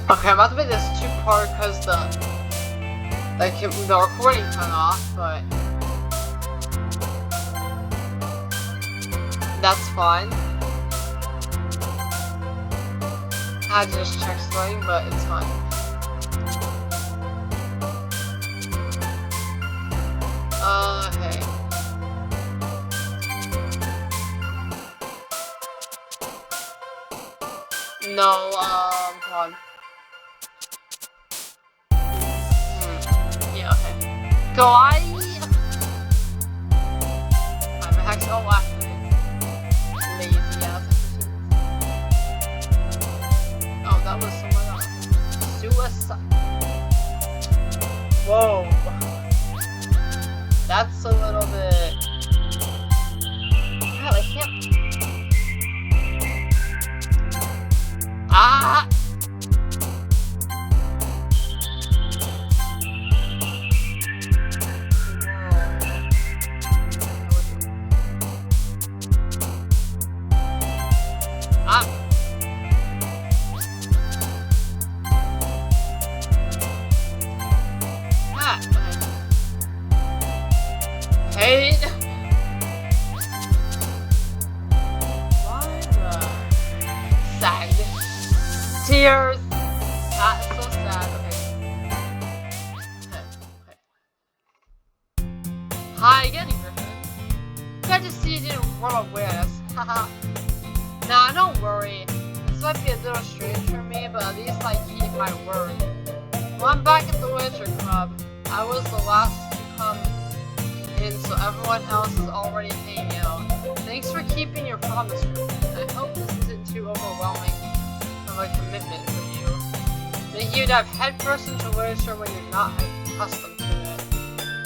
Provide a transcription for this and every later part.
Okay, I'm about to make this two-part because the recording turned off, but that's fine. I just checked something, but it's fine. Okay. No, hold on. Yeah, okay. Go, I'm hex. Oh, lazy ass. Oh, that was someone else. Suicide. Whoa. That's a little bit. God, I can't. Ah! Hey! Sad. Tears! That is so sad. Okay. Hi again, Griffin. Glad to see you didn't run away with us. Haha. Nah, don't worry. This might be a little strange for me, but at least I keep my word. Well, I'm back at the Literature Club. I was the last to come in, so everyone else is already hanging out. Thanks for keeping your promise, Griffin. I hope this isn't too overwhelming of a commitment for you. Making you dive headfirst into literature when you're not accustomed to it.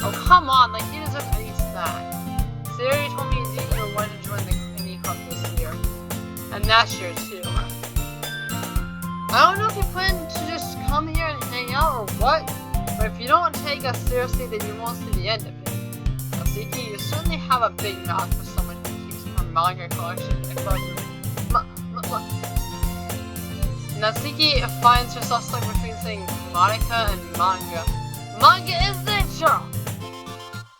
Oh, come on, like he deserves any snack. Siri told me you didn't want to join the indie club this year. And last year, too. I don't know if you plan to just come here and hang out or what, but if you don't take us seriously, then you won't see the end of it. Natsuki, you certainly have a big mouth for someone who keeps her manga collection in a club room. Natsuki finds herself stuck between saying Monica and manga. Manga is literature!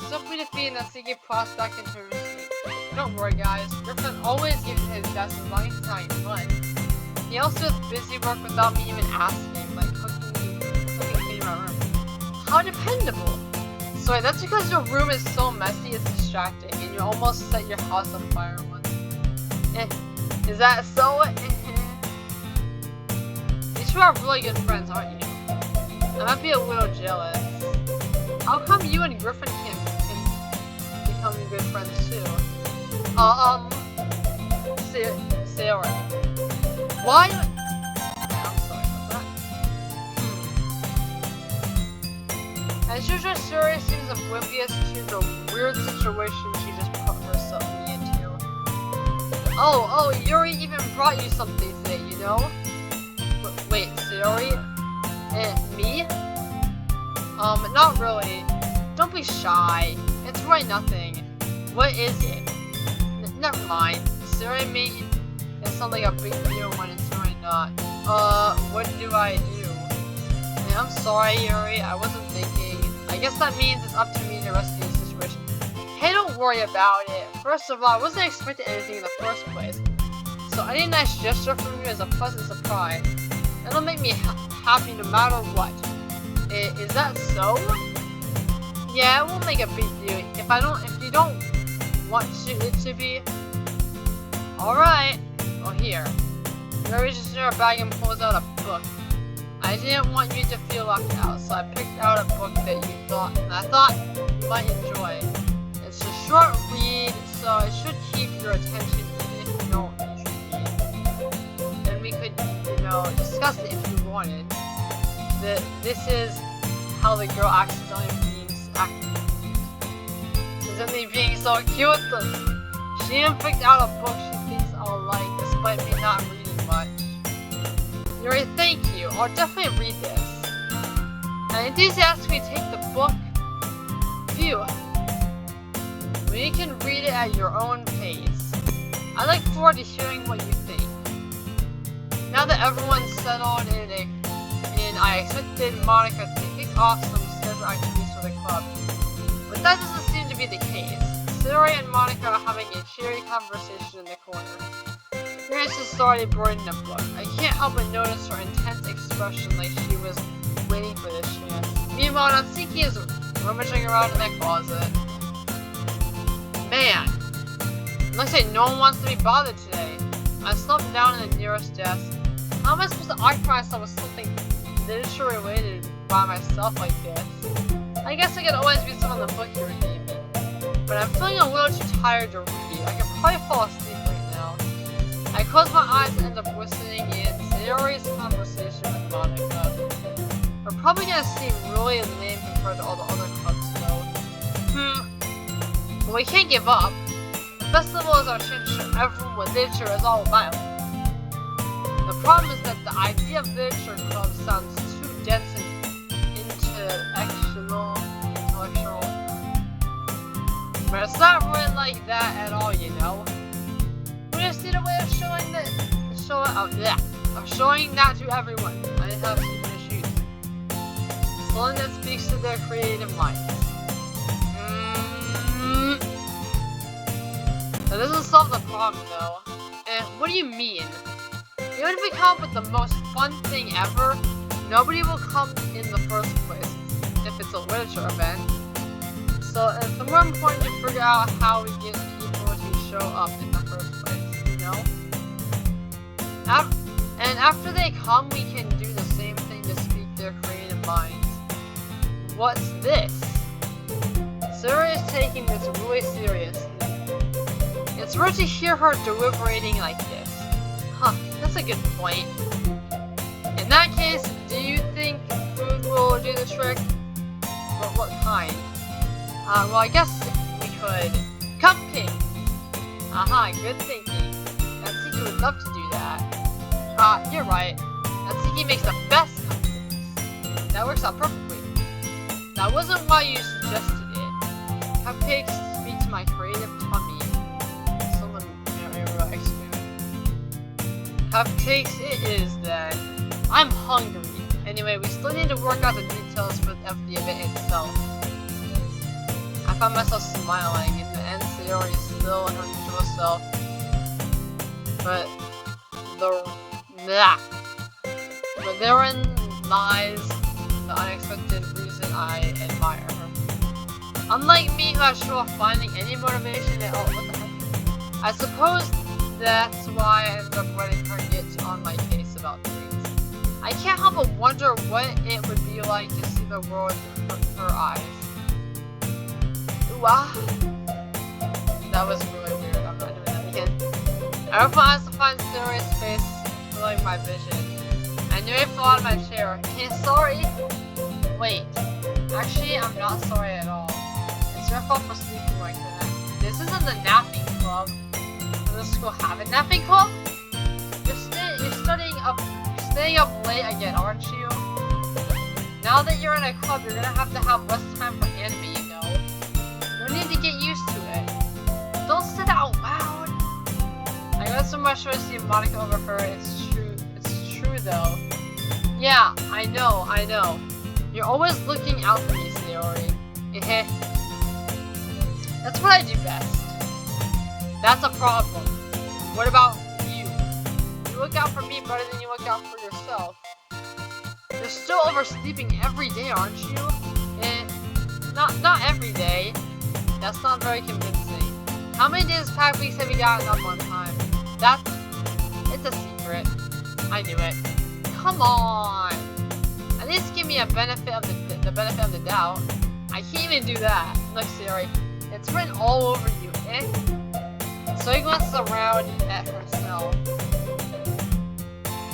Simply defeating Natsuki plops back into her seat. Don't worry guys, Griffin always gives his best as long as it's not fun. He also does busy work without me even asking, like cooking cleaning my room. How dependable! Sorry, that's because your room is so messy it's distracting, and you almost set your house on fire once. Is that so? You two are really good friends, aren't you? I might be a little jealous. How come you and Griffin can become good friends too? Sarah. Why? I'm sorry about that. As usual, Sarah seems oblivious to the weird situation she just put herself into. Oh, Yuri even brought you something today, you know? Wait, Sayori? Me? Not really. Don't be shy. It's really nothing. What is it? Never mind. Sayori made it sound like a big deal when it's really not. What do I do? I'm sorry, Yuri. I wasn't thinking. I guess that means it's up to me to rescue the situation. Hey, don't worry about it. First of all, I wasn't expecting anything in the first place. So any nice gesture from you is a pleasant surprise. It'll make me happy no matter what. Is that so? Yeah, it won't make a big deal. If you don't want it to be. Alright. Oh, here. He reaches in her bag and pulls out a book. I didn't want you to feel left out, so I picked out a book that I thought you might enjoy. It's a short read, so it should keep your attention even if you don't read. And we could, discuss it if you wanted. This is how the girl accidentally being so cute. She even picked out a book she thinks I'll like, despite me not reading much. Yuri, thank you. I'll definitely read this. And enthusiastically take the book. Phew. You can read it at your own pace. I look forward to hearing what you think. Now that everyone's settled in, I expected Monica to kick off some scheduled activities for the club. But that doesn't seem to be the case. Sayori and Monica are having a cheery conversation in the corner. Grace has started broadening the book. I can't help but notice her intense expression like she was waiting for this chance. Meanwhile, Natsuki is rummaging around in the closet. Man, looks like no one wants to be bothered today. I slumped down in the nearest desk. How am I supposed to occupy myself with something literature related by myself like this? I guess I could always read some of the book you gave me. But I'm feeling a little too tired to read. I could probably fall asleep right now. I close my eyes and end up listening in Sayori's conversation with Monica. We're probably gonna seem really lame compared to all the other clubs though. But we can't give up. The festival is our chance to show everyone what literature is all about. The problem is that the idea of literature club sounds too dense and intellectual. But it's not really like that at all, you know. We just need a way of showing that, showing that to everyone. I just have some issues. Something that speaks to their creative minds. That doesn't solve the problem though. And what do you mean? Even if we come up with the most fun thing ever, nobody will come in the first place if it's a literature event. So it's more important to figure out how we get people to show up in the first place, you know? And after they come, we can do the same thing to speak their creative minds. What's this? Sayori is taking this really seriously. It's rare to hear her deliberating like this. Huh, that's a good point. In that case, do you think food will do the trick? But what kind? Well, I guess we could... Cupcakes! Aha, good thinking. Natsuki would love to do that. You're right. Natsuki makes the best cupcakes. That works out perfectly. That wasn't why you suggested it. Cupcakes speak to my creative tummy. Someone explain. Cupcakes it is then. I'm hungry. Anyway, we still need to work out the details of the event itself. I found myself smiling. In the end, Sayori is still her usual self. But therein lies the unexpected reason I admire her. Unlike me, who has trouble finding any motivation at all, what the heck? I suppose that's why I ended up letting her get on my case about things. I can't help but wonder what it would be like to see the world through her eyes. That was really weird. I'm not doing that again. I opened my eyes to find Sayori's face filling my vision. I nearly fell out of my chair. Hey, sorry. Wait. Actually, I'm not sorry at all. It's your fault for sleeping like that. This isn't the napping club. Does the school have a napping club? You're staying up late again, aren't you? Now that you're in a club, you're gonna have to have less time for anime, you know. You need to get used to it. Don't sit out loud. I got so much to see Monica overheard. It's true though. Yeah, I know. You're always looking out for me, Sayori. That's what I do best. That's a problem. What about you? You look out for me better than you look out for yourself. You're still oversleeping every day, aren't you? Not every day. That's not very convincing. How many days past weeks have you gotten up on time? It's a secret. I knew it. Come on. At least give me a benefit of the benefit of the doubt. I can't even do that. Look, Sayori, it's written all over you, So he glances around at herself.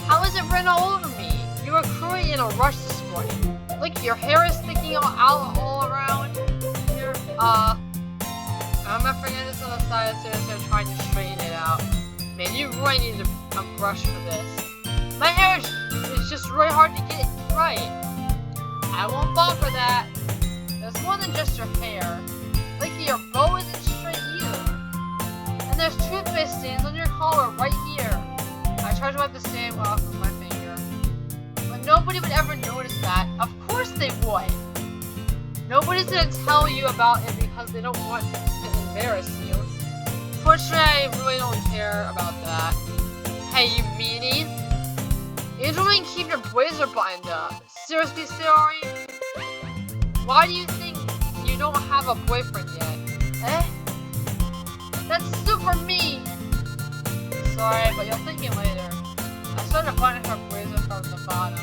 How is it written all over me? You were clearly in a rush this morning. Look, your hair is sticking all around. Here, I'm not forgetting this on the side of Sayori's trying to straighten it out. Man, you really need a brush for this. My hair is just really hard to get right. I won't fall for that. There's more than just your hair. Look, your bow isn't straight either. And there's toothpaste stains on your collar right here. I tried to wipe the stain off with my finger. But no nobody would ever notice that. Of course they would. Nobody's gonna tell you about it because they don't want to embarrass you. Fortunately, I really don't care about that. Hey, you meanie! You don't even keep your blazer buttoned up. Seriously, Sayori? Why do you think you don't have a boyfriend yet? Eh? That's super mean! Sorry, but you'll thank me later. I started buttoning her blazer from the bottom.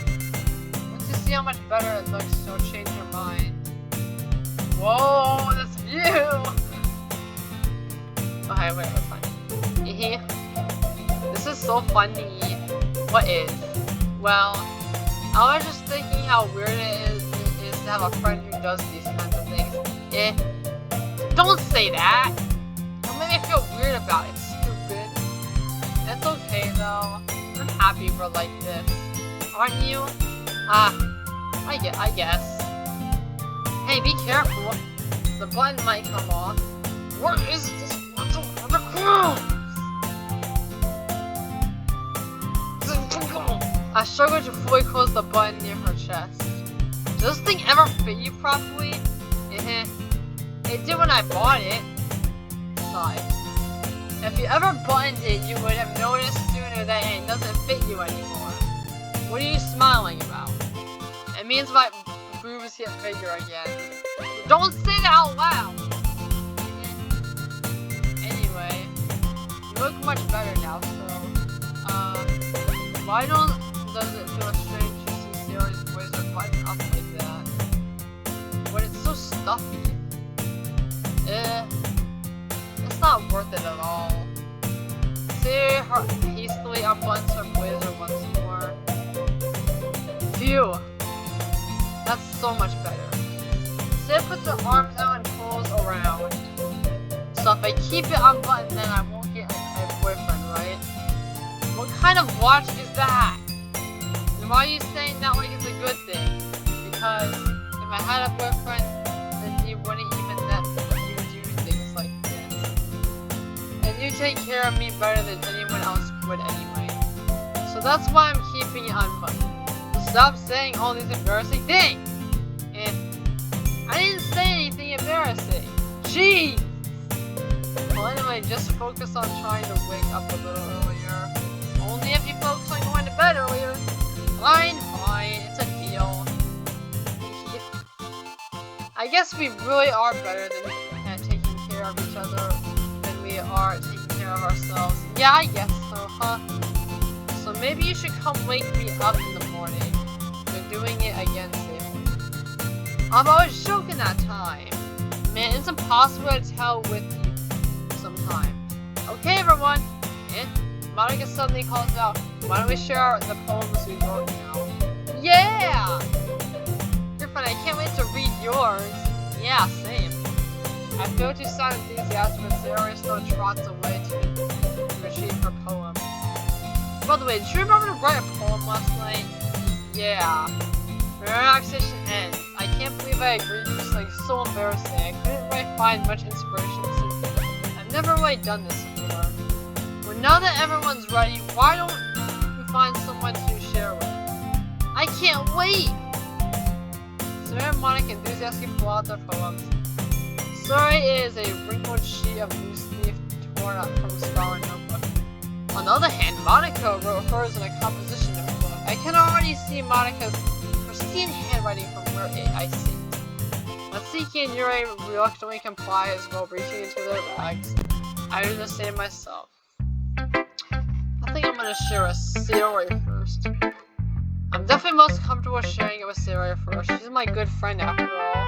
Once you see how much better it looks, she'll change her mind. Whoa, this view! Okay, wait, that's fine. This is so funny. What is? Well, I was just thinking how weird it is to have a friend who does these kinds of things. Don't say that! Don't make me feel weird about it, stupid. It's okay though. I'm happy we're like this. Aren't you? I guess. Hey, be careful. The button might come off. What is this? What's over the ground? I struggled to fully close the button near her chest. Does this thing ever fit you properly? It did when I bought it. Besides, if you ever buttoned it, you would have noticed sooner that it doesn't fit you anymore. What are you smiling about? It means my boobs get bigger again. Don't say that out loud! Anyway, you look much better now, so, why does it feel strange to see Sayori's blazer button up like that? But it's so stuffy. It's not worth it at all. Sayori hastily unbuttons her blazer once more. Phew! That's so much better. Sayori puts her arms out and pulls around. So if I keep it unbuttoned, then I won't get a boyfriend, right? What kind of watch is that? And why are you saying that like it's a good thing? Because if I had a boyfriend, then he wouldn't even let you do things like this. And you take care of me better than anyone else would anyway. So that's why I'm keeping it unbuttoned. So stop saying all these embarrassing things! I didn't say anything embarrassing. Jeez! Well anyway, just focus on trying to wake up a little earlier. Only if you focus on going to bed earlier. Fine, it's a deal. I guess we really are better at taking care of each other than we are at taking care of ourselves. Yeah, I guess so, huh? So maybe you should come wake me up in the morning. You're doing it again, Sam. I was joking that time. Man, it's impossible to tell with you sometimes. Okay, everyone. Monica suddenly calls out, why don't we share the poems we wrote now? Yeah! Griffin, I can't wait to read yours. Yeah, same. I feel to sound enthusiastic when Sayori still trots away to retrieve her poem. By the way, did you remember to write a poem last night? Yeah. Relaxation ends. I can't believe I agreed. It's like so embarrassing. I couldn't really find much inspiration since I've never really done this before. Well, now that everyone's ready, why don't we find someone to share with? I can't wait! Sarah and Monica enthusiastically pull out their poems. Sorry is a wrinkled sheet of loose leaf torn up from a scholar notebook. On the other hand, Monica wrote hers in a composition notebook. I can already see Monica's pristine handwriting from where I sit. Natsuki and Yuri reluctantly comply as well, reaching into their bags. I do the same myself. I think I'm gonna share a Sayori first. I'm definitely most comfortable sharing it with Sayori first. She's my good friend after all.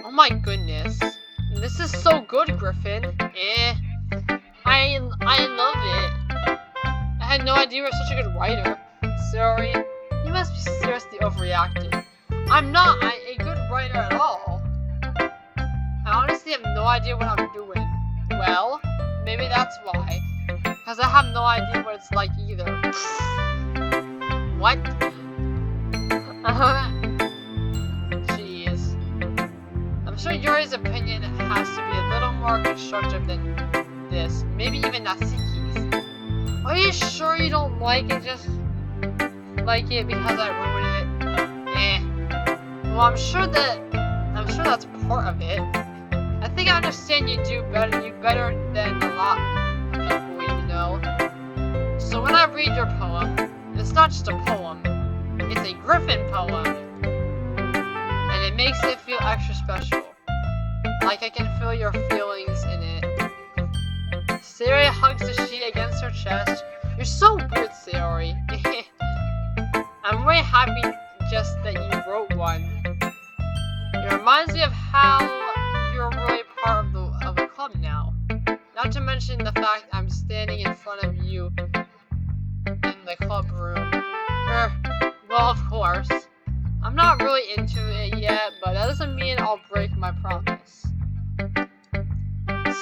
Oh my goodness. This is so good, Griffin. I love it. I had no idea you were such a good writer. Sayori, you must be seriously overreacting. I'm not a good writer at all. I honestly have no idea what I'm doing. Well, maybe that's why. Because I have no idea what it's like either. What? Jeez. I'm sure Yuri's opinion has to be a little more constructive than this. Maybe even Natsuki's. Are you sure you don't like it just like it because I wrote it. Well, I'm sure that's part of it. I think I understand you better than a lot of people you know. So when I read your poem, it's not just a poem, it's a griffin poem. And it makes it feel extra special. Like I can feel your feelings in it. Sayori hugs the sheet against her chest. You're so weird, Sayori. I'm really happy just that you wrote one. It reminds me of how you're really part of a club now. Not to mention the fact I'm standing in front of you in the club room. Well, of course. I'm not really into it yet, but that doesn't mean I'll break my promise.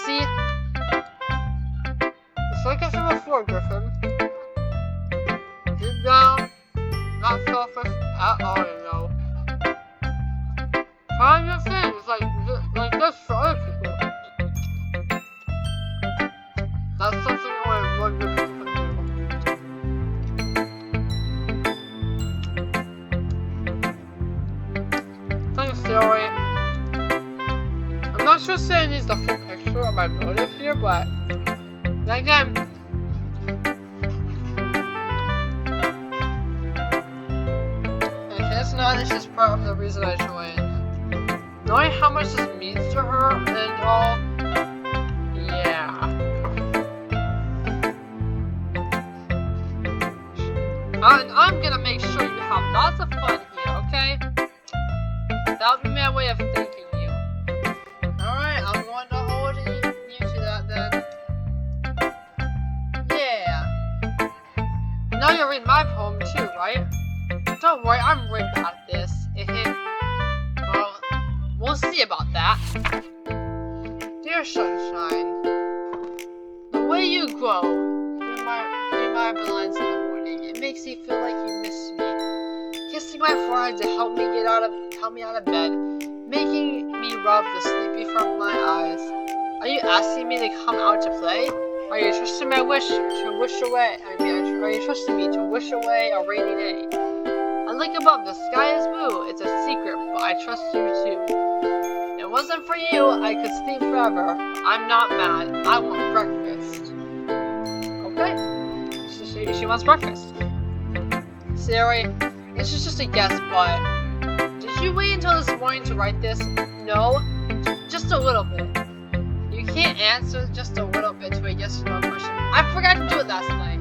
See? It's like I said before, Griffin. Deep down, not selfish at all, you know. Trying your things like this for other people. That's something only one good people can do. Thanks, Sayori. I'm not sure Sayori needs the full picture of my motive here, but then again, it's not, it's just part of the reason I joined. Knowing how much this means to her and all, yeah. And I'm gonna make sure you have lots of fun here, okay? That'll be my way of thanking you. Alright, I'm going to hold you to that then. Yeah. Now you'll read my poem too, right? Don't worry, I'm really bad at this. Well, we'll see about that. Dear Sunshine, the way you glow through my blinds in the morning, it makes me feel like you miss me. Kissing my forehead to help me out of bed, making me rub the sleepy from my eyes. Are you asking me to come out to play? Are you trusting my wish to wish away? Are you trusting me to wish away a rainy day? I look above, the sky is blue. It's a secret, but I trust you too. If it wasn't for you, I could sleep forever. I'm not mad. I want breakfast. Okay. She wants breakfast. Sayori, this is just a guess, but did you wait until this morning to write this? No, just a little bit. You can't answer just a little bit to a yes or no question. I forgot to do it last night.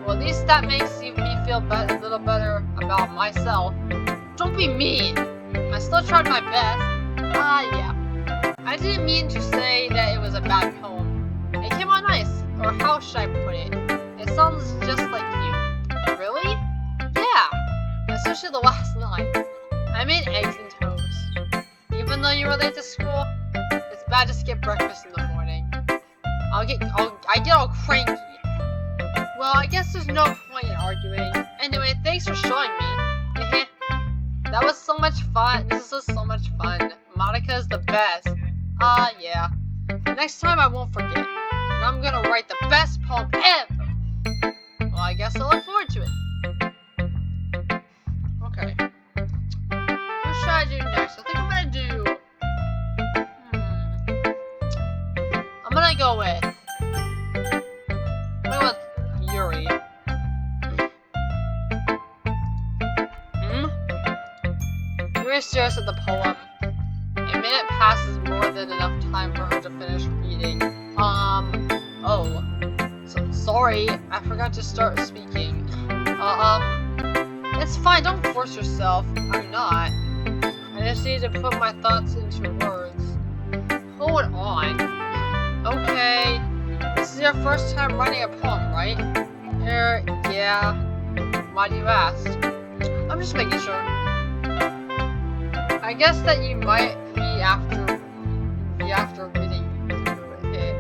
Well, at least that makes me feel a little better about myself. Don't be mean. I still tried my best. Yeah. I didn't mean to say that it was a bad poem. It came out nice, or how should I put it? It sounds just like you. Really? Yeah. Especially the last line. I made eggs and toast. Even though you were late to school, it's bad to skip breakfast in the morning. I get all cranky. Well, I guess there's no point in arguing. Anyway, thanks for showing me. That was so much fun. This was so much fun. Monika's the best. Yeah. Next time I won't forget. And I'm gonna write the best poem ever. Well, I guess I'll look forward to it. Okay. Who should I do next? I think I'm gonna do... I'm gonna go with Yuri. Yuri stares at the poem. A minute passes more than enough time for her to finish reading. Oh. Sorry, I forgot to start speaking. It's fine, don't force yourself. I'm not. I just need to put my thoughts into words. Hold on. Okay. This is your first time writing a poem, right? Yeah. Why do you ask? I'm just making sure. I guess that you might be after reading through it.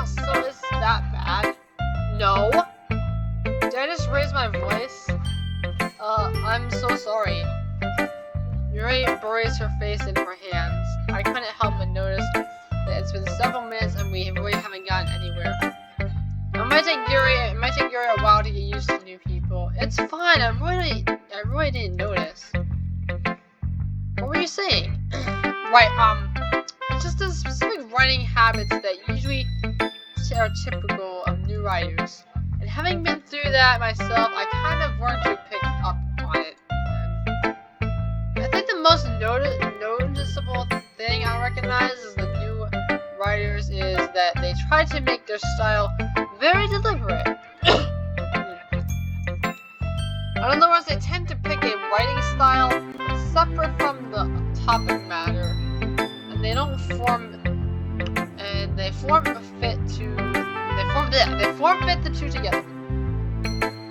So is that bad? No. Did I just raise my voice? I'm so sorry. Yuri buries her face in her hands. I couldn't help but notice that it's been several minutes and we really haven't gotten anywhere. It might take Yuri a while to get used to new people. It's fine. I really didn't notice. What were you saying? Right. It's just the specific writing habits that usually are typical of new writers. And having been through that myself, I kind of learned to pick up on it. And I think the most noticeable thing I recognize is the new writers is that they try to make their style very deliberate. In other words, they tend to pick a writing style separate from the topic matter, and they don't form fit the two together.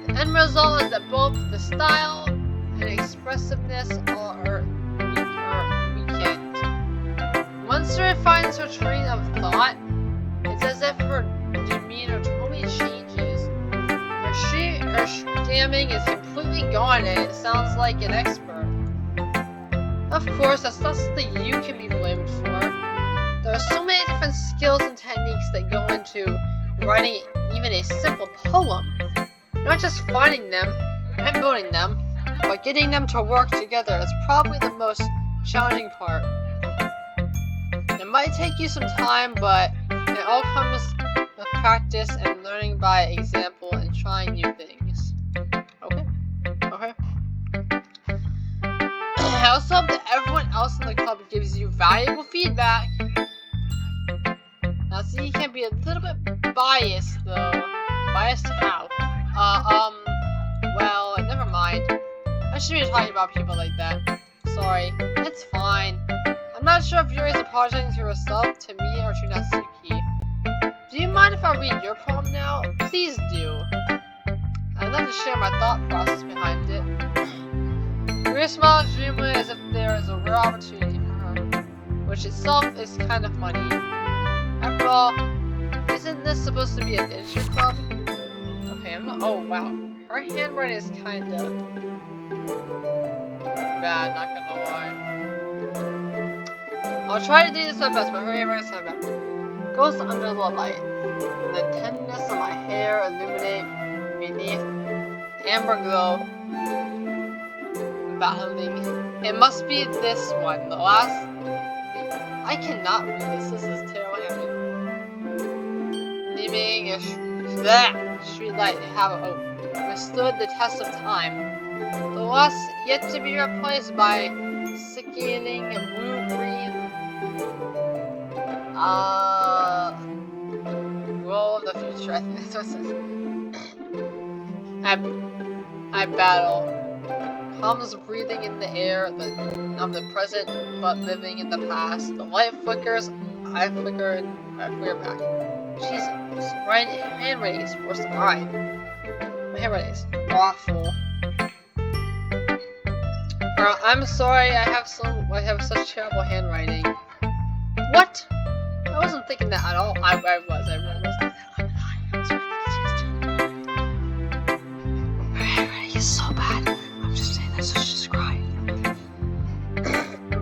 The end result is that both the style and expressiveness are weakened. Once Yuri finds her train of thought, it's as if her demeanor totally changes. Her stammering is completely gone and it sounds like an expert. Of course, that's not something you can be blamed for. There are so many different skills and techniques that go into writing even a simple poem. Not just finding them and building them, but getting them to work together is probably the most challenging part. It might take you some time, but it all comes with practice and learning by example and trying new things. Okay. I also hope that everyone else in the club gives you valuable feedback. Now, see, you can be a little bit biased, though. Biased how? Well, never mind. I shouldn't be talking about people like that. Sorry. It's fine. I'm not sure if Yuri's apologizing to herself, to me, or to Natsuki. Do you mind if I read your poem now? Please do. I'd love to share my thought process behind it. Yuri smiles dreamily as if there is a rare opportunity for her, which itself is kind of funny. After all, isn't this supposed to be a literature club? Okay, I'm not. Oh wow, her handwriting is kind of bad. Not gonna lie. I'll try to do this my best, but her handwriting is kind of bad. Goes under the light. The tenderness of my hair illuminate beneath amber glow. Battling. It must be this one. The last. I cannot read this. This is terrible handwriting. Leaving a street light have withstood the test of time. The loss yet to be replaced by sickening blue green. Glow of the future. I think that's what it says. I battle. Comes breathing in the air of the present, but living in the past. The light flickers, I flicker, and I flicker back. Jesus, my handwriting is worse than mine. My handwriting is awful. I'm sorry, I have such terrible handwriting. What? I wasn't thinking that at all. I really was. My handwriting is so bad. I'm just saying that so she's crying.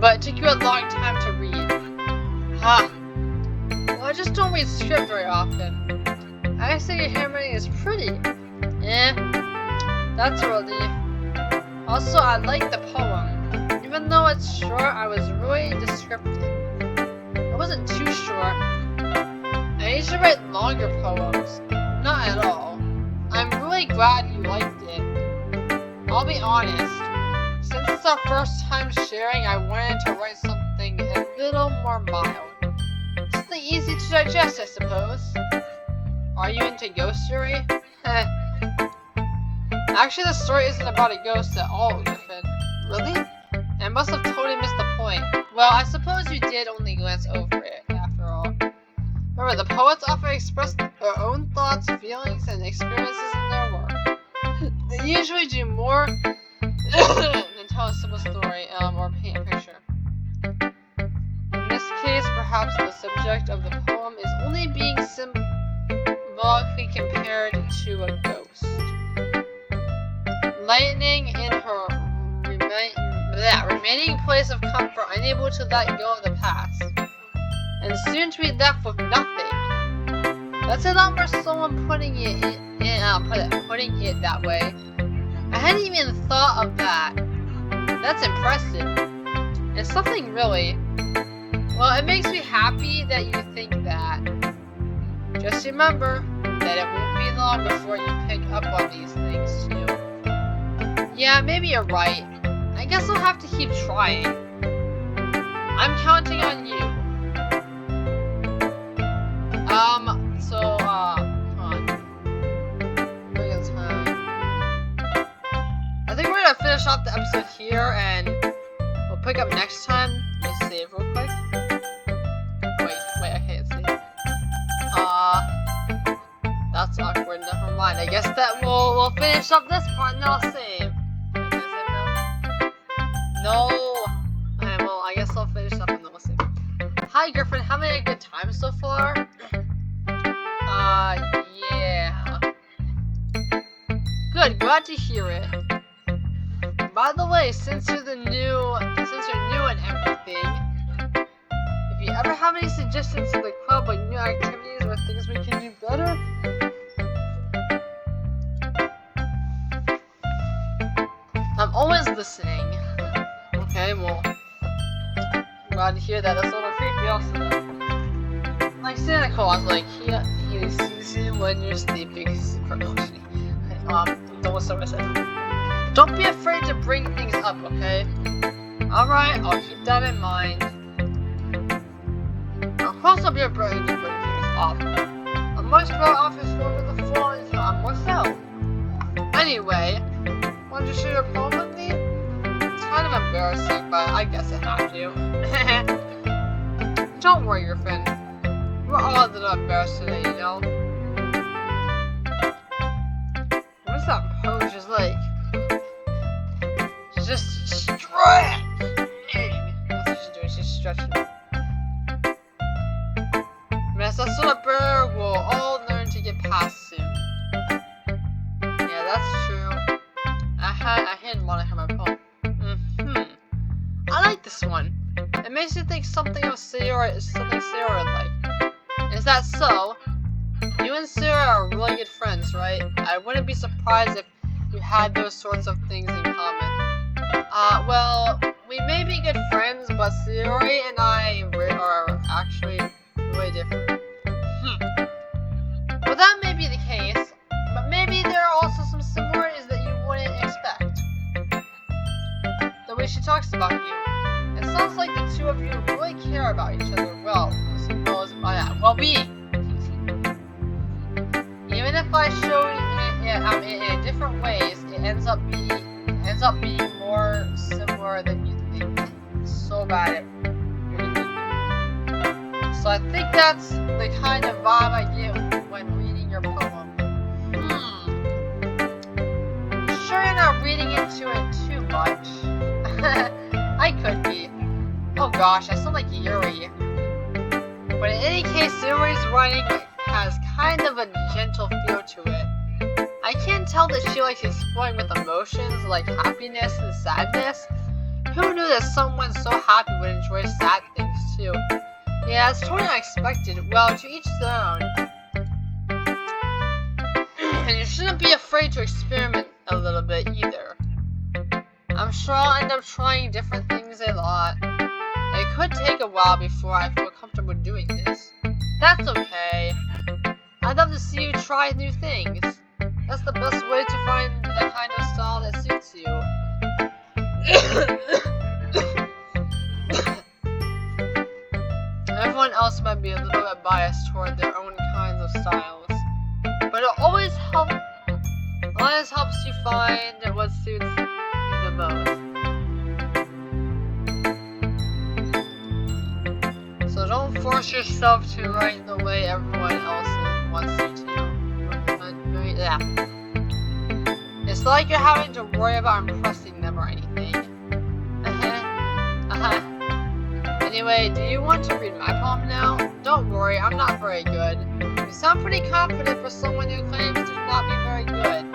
But it took you a long time to read. Huh. Well, I just don't read script very often. I say your handwriting is pretty. That's a relief. Also, I like the poem. Even though it's short, I was really descriptive. It wasn't too short. I usually write longer poems. Not at all. I'm really glad you liked it. I'll be honest, since it's our first time sharing, I wanted to write something a little more mild. Something easy to digest, I suppose. Are you into ghost Yuri? Actually, the story isn't about a ghost at all, Griffin. Really? I must have totally missed the point. Well, I suppose you did only glance over it, after all. Remember, the poets often express their own thoughts, feelings, and experiences in their work. They usually do more than tell a simple story, or paint a picture. In this case, perhaps the subject of the poem is only being symbolically compared to a ghost. Lightning in her remaining place of comfort, unable to let go of the past, and soon to be left with nothing. That's a lot more someone putting it putting it that way. I hadn't even thought of that. That's impressive. It's something really. Well, it makes me happy that you think that. Just remember that it won't be long before you pick up on these things too. Yeah, maybe you're right. I guess I'll have to keep trying. I'm counting on you. Come on. Look at time. I think we're gonna finish off the episode here, and we'll pick up next time. Let me save real quick. Wait, I can't see. That's awkward. Never mind. I guess that we'll finish up this part and then I'll save. Can I save now? No. Okay, well, I guess I'll finish up and then we'll save. Hi, Griffin. Having a good time so far? Yeah. Good. Glad to hear it. By the way, since you're new and everything, if you ever have any suggestions for the club, like new activities or things we can do better, I'm always listening. Okay, well, glad to hear that. That's a little creepy also. Like Santa Claus, like he sees you when you're sleeping. Don't listen what I said. Don't be afraid to bring things up, okay? Alright, I'll keep that in mind. Of course I'll be afraid to bring things up. A much better office over the phone until I'm myself. Anyway, want to share your poem with me? It's kind of embarrassing, but I guess I have to. Don't worry, your friend. We're all a little embarrassed today, you know? What is that pose just like? She's just stretching. That's what she's doing, she's stretching. Mess us up, we'll all learn to get past soon. Yeah, that's true. I hadn't want to have my poem. I like this one. It makes you think something Sarah would like. Is that so? You and Sarah are really good friends, right? I wouldn't be surprised if you had those sorts of things in common. Well, we may be good friends, but Sarah and I are actually way different. Well, that may be the case, but maybe there are also some similarities that you wouldn't expect. The way she talks about you. It sounds like the two of you really care about each other well-being. Even if I show it in different ways, it ends up being more similar than you think. It's so bad at reading. So I think that's the kind of vibe I get when reading your poem. Sure you're not reading into it too much. I could be. Oh gosh, I sound like Yuri. But in any case, Yuri's writing has kind of a gentle feel to it. I can't tell that she likes exploring with emotions like happiness and sadness. Who knew that someone so happy would enjoy sad things too? Yeah, it's totally unexpected. Well, to each their own. And you shouldn't be afraid to experiment a little bit either. I'm sure I'll end up trying different things a lot. It could take a while before I feel comfortable doing this. That's okay. I'd love to see you try new things. That's the best way to find the kind of style that suits you. Everyone else might be a little bit biased toward their own kinds of styles. But it always helps you find what suits you the most. So don't force yourself to write the way everyone else wants you to. Yeah. It's like you're having to worry about impressing them or anything. Anyway, do you want to read my poem now? Don't worry, I'm not very good. You sound pretty confident for someone who claims to not be very good.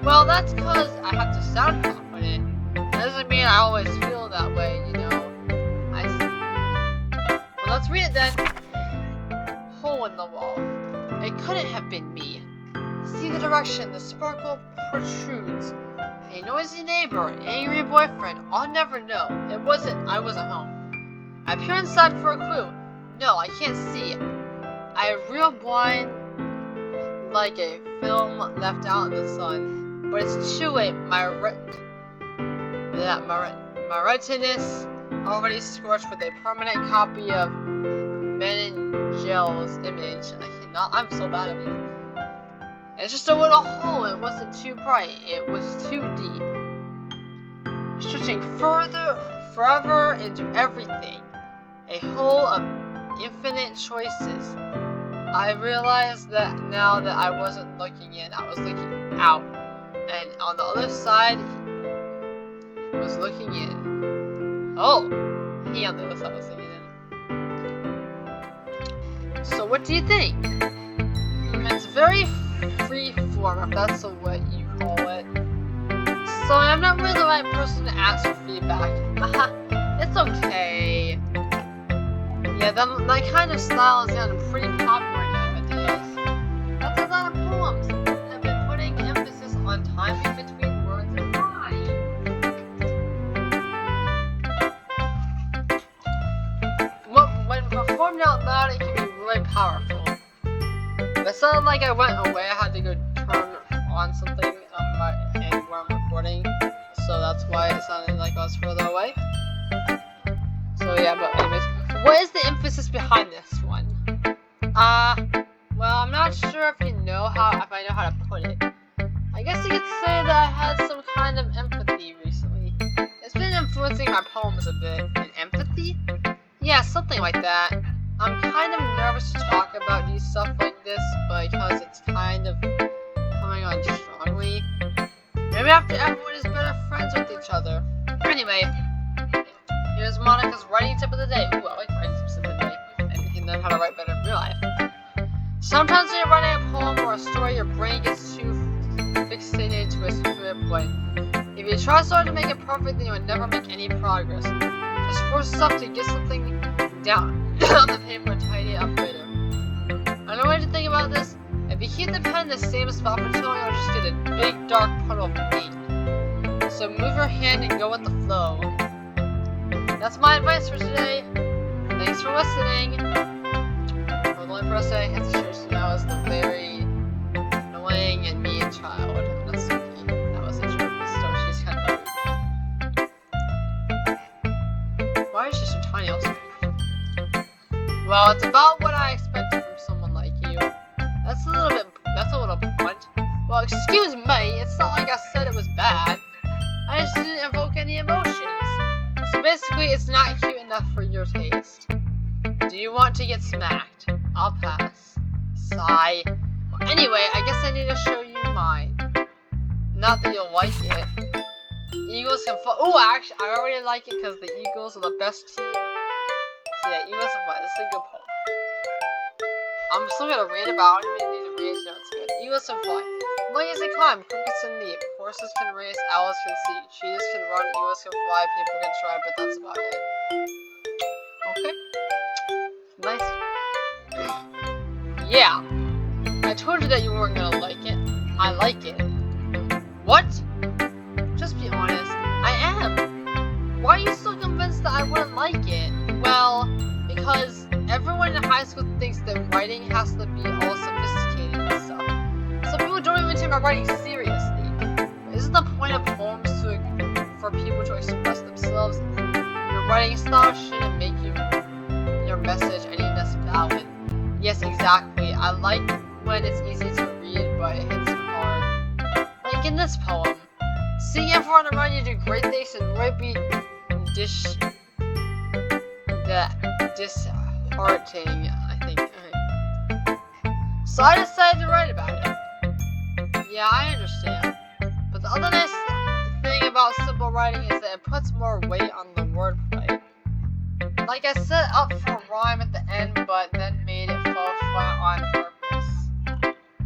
Well, that's because I have to sound confident. That doesn't mean I always feel that way, you know. I see. Well, let's read it then. Hole in the wall. couldn't have been me. See the direction the sparkle protrudes. A noisy neighbor, angry boyfriend, I'll never know. I wasn't home. I peer inside for a clue. No, I can't see. I real blind like a film left out in the sun. But it's too late. My retina's already scorched with a permanent copy of Meningel's image. I'm so bad at it. It's just a little hole. It wasn't too bright. It was too deep. Stretching forever into everything. A hole of infinite choices. I realized that now that I wasn't looking in, I was looking out. And on the other side, he was looking in. Oh! He on the other side was looking in. So what do you think? It's very free form, if that's what you call it. So I'm not really the right person to ask for feedback. It's okay. Yeah, that kind of style is getting pretty popular nowadays. That's a lot of poems. I've been putting emphasis on timing between words and rhyme. When performed out loud, it can be really powerful. It sounded like I went away. I had to go turn on something and where I'm recording, so that's why it sounded like I was further away. So yeah, but anyways, what is the emphasis behind this one? Well, I'm not sure if I know how to put it. I guess you could say that I had some kind of empathy recently. It's been influencing my poems a bit. And empathy? Yeah, something like that. I'm kind of nervous to talk about these stuff like this, because it's kind of coming on strongly. Maybe after everyone is better friends with each other. Anyway, here's Monica's writing tip of the day. Ooh, I like writing tips of the day. And you can learn how to write better in real life. Sometimes when you're writing a poem or a story, your brain gets too fixated to a script, but if you try so hard to make it perfect, then you'll never make any progress. Just force yourself to get something down on the paper and tidy it up later. Another way to think about this, if you keep the pen in the same spot for too long, you'll just get a big dark puddle of ink. So move your hand and go with the flow. That's my advice for today. Thanks for listening. The only person I had to choose now is the very annoying and mean child, Natsuki. That was a joke, so she's kind of rude. Why is she so tiny also? Well, it's about what I expected from someone like you. That's a little blunt. Well, excuse me, it's not like I said it was bad. I just didn't evoke any emotions. So basically, it's not cute enough for your taste. Do you want to get smacked? I'll pass. Sigh. Well, anyway, I guess I need to show you mine. Not that you'll like it. Eagles can fly. Oh, actually, I already like it because the Eagles are the best team. So yeah, Eagles can fly. This is a good poem. I'm still gonna read about it. I need to read it, so it's good. Eagles can fly. Monkeys can climb. Crickets can leap. Horses can race. Owls can see. Cheetahs can run. Eagles can fly. People can try, but that's about it. Okay. Nice. Yeah. I told you that you weren't gonna like it. I like it. What? Just be honest. I am. Why are you so convinced that I wouldn't like it? Well, because everyone in high school thinks that writing has to be all sophisticated and stuff. Some people don't even take my writing seriously. Isn't the point of poems for people to express themselves? Your writing style shouldn't make your message any less valid. Yes, exactly. I like when it's easy to read, but it hits hard. Like in this poem. Seeing everyone around you do great things and might be disheartening, I think. So I decided to write about it. Yeah, I understand. But the other nice thing about simple writing is that it puts more weight on the wordplay. Like I set up for a rhyme at the end, but then made it fall flat on purpose.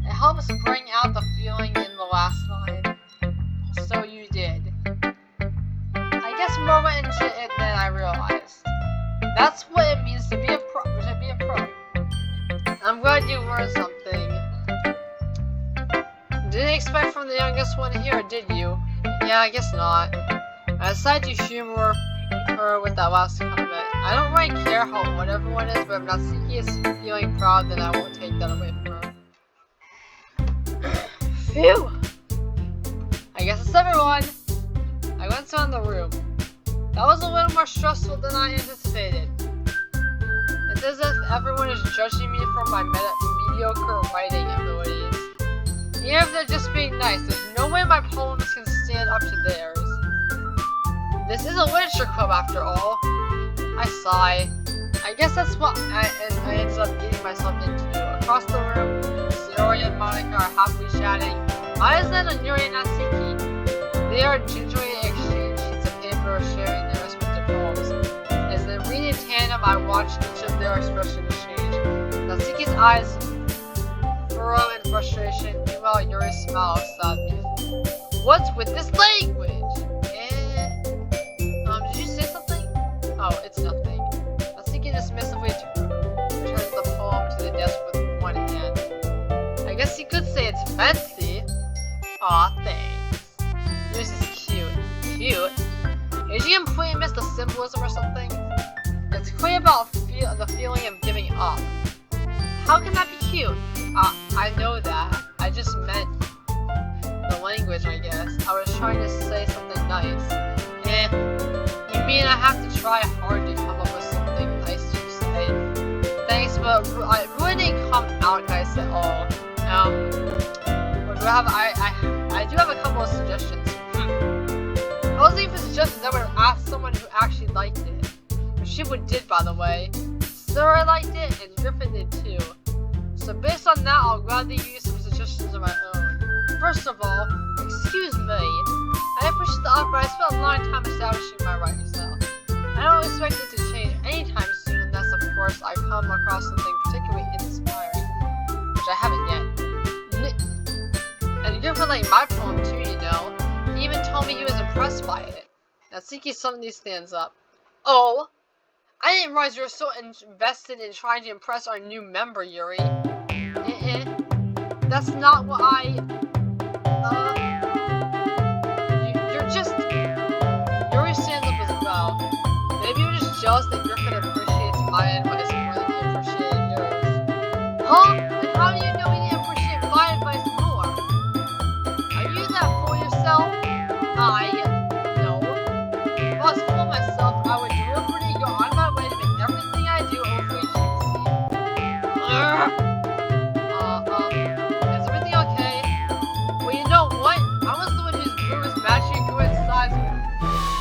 It helps bring out the feeling in the last line. So you did. I guess more went into it than I realized. That's what it means to be a pro. I'm glad you learned something. Didn't expect from the youngest one here, did you? Yeah, I guess not. I decided to humor her with that last comment. I don't really care how old everyone is, but if Natsuki is feeling proud, then I won't take that away from her. Phew! I guess it's everyone! I went around the room. That was a little more stressful than I anticipated. It's as if everyone is judging me for my mediocre writing abilities. Even if they're just being nice, there's no way my poems can stand up to theirs. This is a literature club after all. I sigh. I guess that's what I ended up getting myself into. Across the room, Sayori and Monica are happily chatting. Ayazan and Yuri and Natsuki. They are gingerly exchanging sheets of paper, sharing their respective poems. As they read in tandem, I watch each of their expressions change. Natsuki's eyes furrow in frustration, meanwhile Yuri smiles sadly. What's with this language? Did you say something? Oh, it's nothing. Natsuki dismissively returns the poem to the desk with one hand. I guess you could say it's fancy. Aw, thanks. Yours is cute. Cute? Did you completely miss the symbolism or something? It's clear about the feeling of giving up. How can that be cute? I know that. I just meant the language, I guess. I was trying to say something nice. You mean I have to try hard to come up with something nice to say? Thanks, but I really didn't come out nice at all. I do have a couple of suggestions. I wasn't even suggesting that I would ask someone who actually liked it. She did, by the way. Sarah liked it, and Griffin did too. So based on that, I'll gladly use some suggestions of my own. First of all, excuse me. I appreciate the offer, but I spent a long time establishing my writing style. I don't expect it to change anytime soon, unless, of course, I come across something particularly inspiring, which I haven't yet. And Griffin liked my poem too, you know. He even told me he was impressed by it. Natsuki suddenly stands up. Oh, I didn't realize you were so invested in trying to impress our new member, Yuri. That's not what you're just... Yuri stands up as well. Maybe you're just jealous that Griffin appreciates my advice more than he appreciated yours. Huh? And how do you know he didn't appreciate my advice more? Are you that fool yourself? No. If I was fooling myself, I would deliberately go on my way to make everything I do overly juicy. Is everything okay? Well, you know what? I was the one whose brew was magically grew in size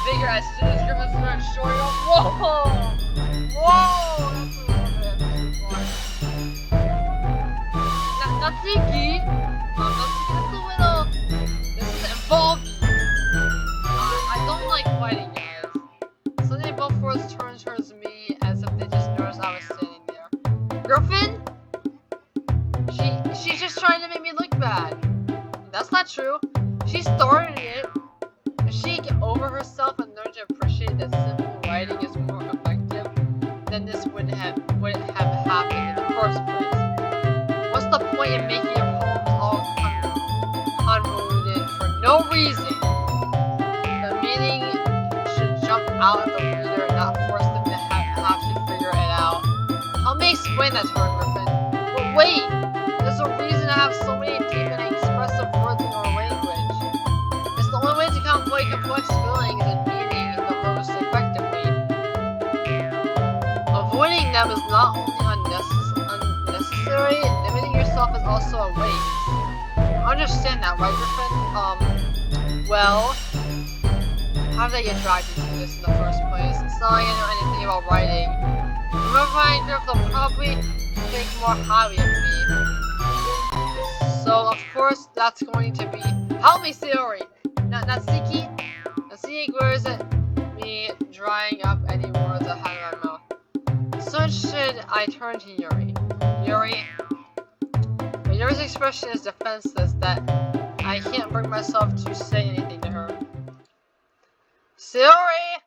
bigger as soon as Griffin's learned short. Whoa! That's a little bit Natsuki? Natsuki, that's a little... This is involved. I don't like fighting, guys. Suddenly both boys turned towards me as if they just noticed I was standing there. Griffin? She's just trying to make me look bad. That's not true. She started it. If she get over herself and learn to appreciate that simple writing is more effective, then this wouldn't have happened in the first place. What's the point in making your poems all convoluted for no reason? The meaning should jump out at the reader and not force them to have to figure it out. Help me explain that to her, Griffin. But wait! There's a reason I have so many deep and expressive words in our language. It's the only way to convey complex feelings and meaning the most effectively. Avoiding them is not only unnecessary, limiting yourself is also a waste. You understand that, right, Griffin? Well, how did I get dragged into this in the first place? It's not like I know anything about writing. Whoever I Griffin will probably think more highly of me. So, of course, that's going to be... Help me, Sayori! Natsuki? Natsuki glares at me, drying up any words I had in my mouth. So should I turn to Yuri? Yuri? But Yuri's expression is defenseless that I can't bring myself to say anything to her. Sayori!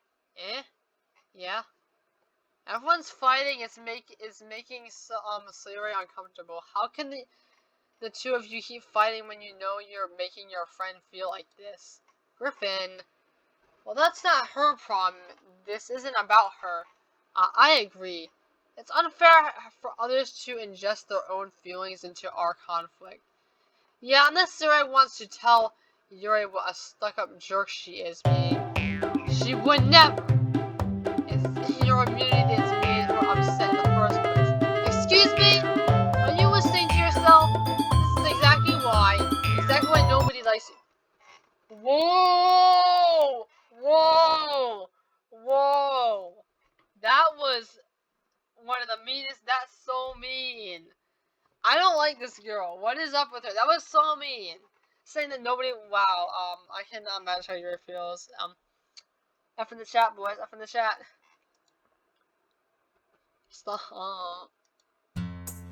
Yeah? Everyone's fighting is making Sayori uncomfortable. How can the two of you keep fighting when you know you're making your friend feel like this? Griffin. Well, that's not her problem. This isn't about her. I agree. It's unfair for others to ingest their own feelings into our conflict. Yeah, unless Yuri wants to tell Yuri what a stuck-up jerk she is being. She would never. It's your immunity that's made her upset in the first place. Excuse me? Are you listening to yourself? This is exactly why nobody likes you. Whoa! Whoa! Whoa! That was one of the meanest. That's so mean. I don't like this girl. What is up with her? That was so mean. Saying that nobody. Wow. I cannot imagine how Yuri feels. F in the chat, boys. F in the chat. Stop.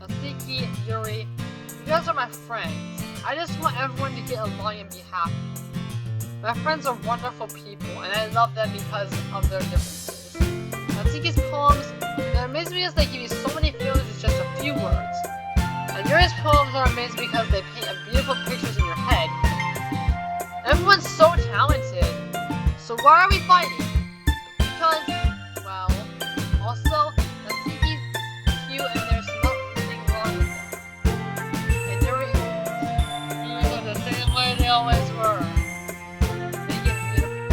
Natsuki, Yuri, you guys are my friends. I just want everyone to get along and be happy. My friends are wonderful people, and I love them because of their differences. Natsuki's poems, they're amazing because they give you so many feelings with just a few words. And Yuri's poems are amazing because they paint beautiful pictures in your head. Everyone's so talented. So why are we fighting? Because, well, also, Natsuki's cute and there's nothing wrong with them. And Yuri, you are the same way they always were. They get beautiful.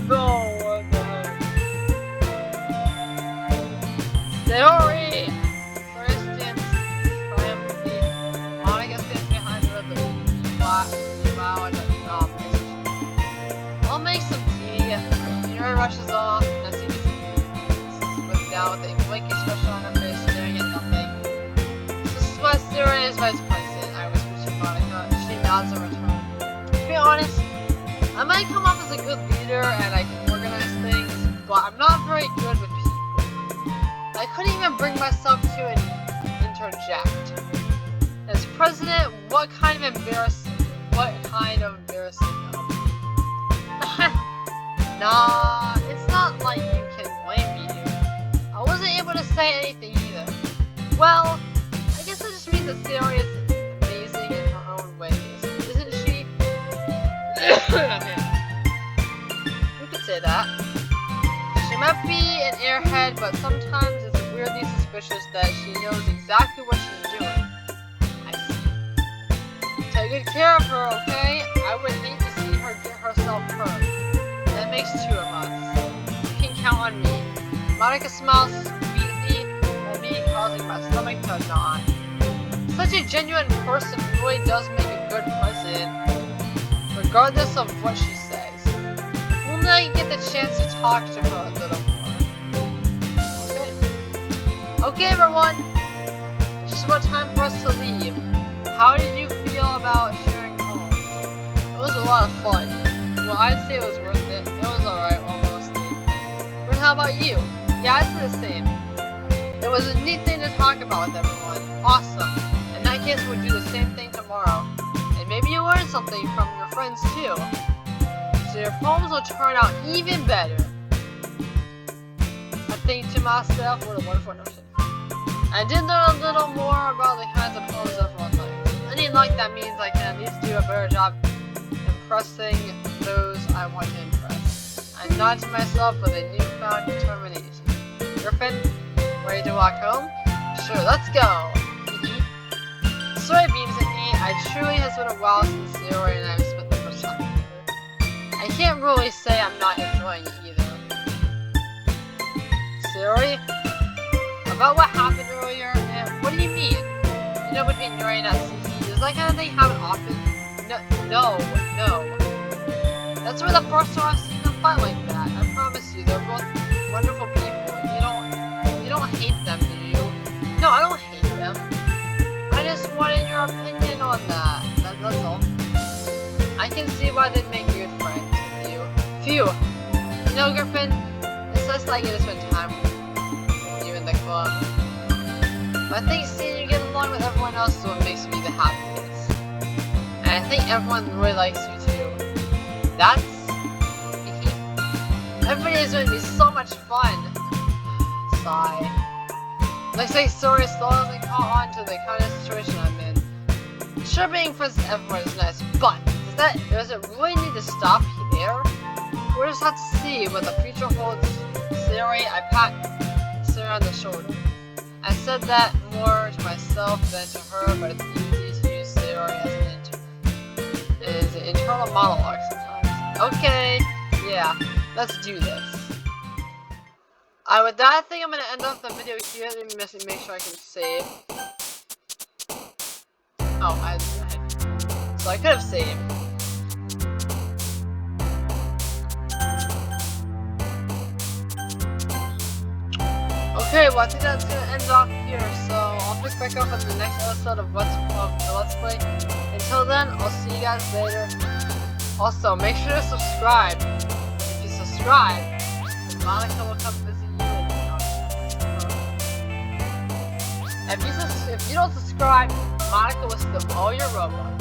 No, what the heck? Theory! First stands triumphantly. Monica stands behind her with the wow and I'll make some tea. Yuri rushes off. Natsuki sits down with a blank expression on her face, staring at nothing. This is why Yuri is vice president, I whisper to Monica. She nods in return. To be honest, I might come off as a good leader and I can organize things, but I'm not very good with people. I couldn't even bring myself to interject. As president, what kind of embarrassing? Nah, it's not like you can blame me here. I wasn't able to say anything either. Well, I guess it just means that Theory is amazing in her own ways, isn't she? You could say that. She might be an airhead, but sometimes it's weirdly suspicious that she knows exactly what she's doing. I see. Take good care of her, okay? I would hate to see her get herself hurt. That makes two of us. You can count on me. Monica smiles sweetly while me causing my stomach to gnaw. Such a genuine person really does make a good president, regardless of what she says. We'll now get the chance to talk to her a little more. Okay, everyone. It's just about time for us to leave. How did you feel about sharing poems? It was a lot of fun. Well, I'd say it was worth it. It was alright, almost. But how about you? Yeah, I'd say the same. It was a neat thing to talk about with everyone. Awesome. In that case, we'll do the same thing tomorrow. And maybe you learn something from your friends too. So your poems will turn out even better. I think to myself, what a wonderful notion. I did learn a little more about the kinds of poems everyone likes. Any like that means I can at least do a better job impressing those I want to impress. I nod to myself with a newfound determination. Griffin, ready to walk home? Sure, let's go! Soy beams at me. It truly has been a while since Zero and I have spent the first time together. I can't really say I'm not enjoying it either. Sayori? About what happened earlier? What do you mean? You know, between Yuri and Natsuki, does that kind of thing happen often? No. That's where the first time I've seen them fight like that. I promise you, they're both wonderful people. You don't hate them, do you? No, I don't hate them. I just wanted your opinion on that. That's all. I can see why they'd make good friends with you. Phew. You know, Griffin, it's just like I get to spend time with you in the club. But I think seeing you get along with everyone else is what makes me the happiest. And I think everyone really likes you too. That's... Everybody is going to be so much fun. Sigh. Looks like Sora is still on the caught on to the kind of situation I'm in. Sure, being friends with everyone is nice, but does it really need to stop here? We'll just have to see what the future holds. Sayori, I pat Sarah on the shoulder. I said that more to myself than to her, but it's easy to use Sayori as an internal monologue sometimes. Okay, yeah, let's do this. With that, I think I'm gonna end off the video here. Let me make sure I can save. Oh, so I could have saved. Okay, well I think that's gonna end off here, so I'll pick back up on the next episode of the Let's Play. Until then, I'll see you guys later. Also, make sure to subscribe. If you subscribe, then Monica will come visit you in the If you don't subscribe, Monica will steal all your Robux.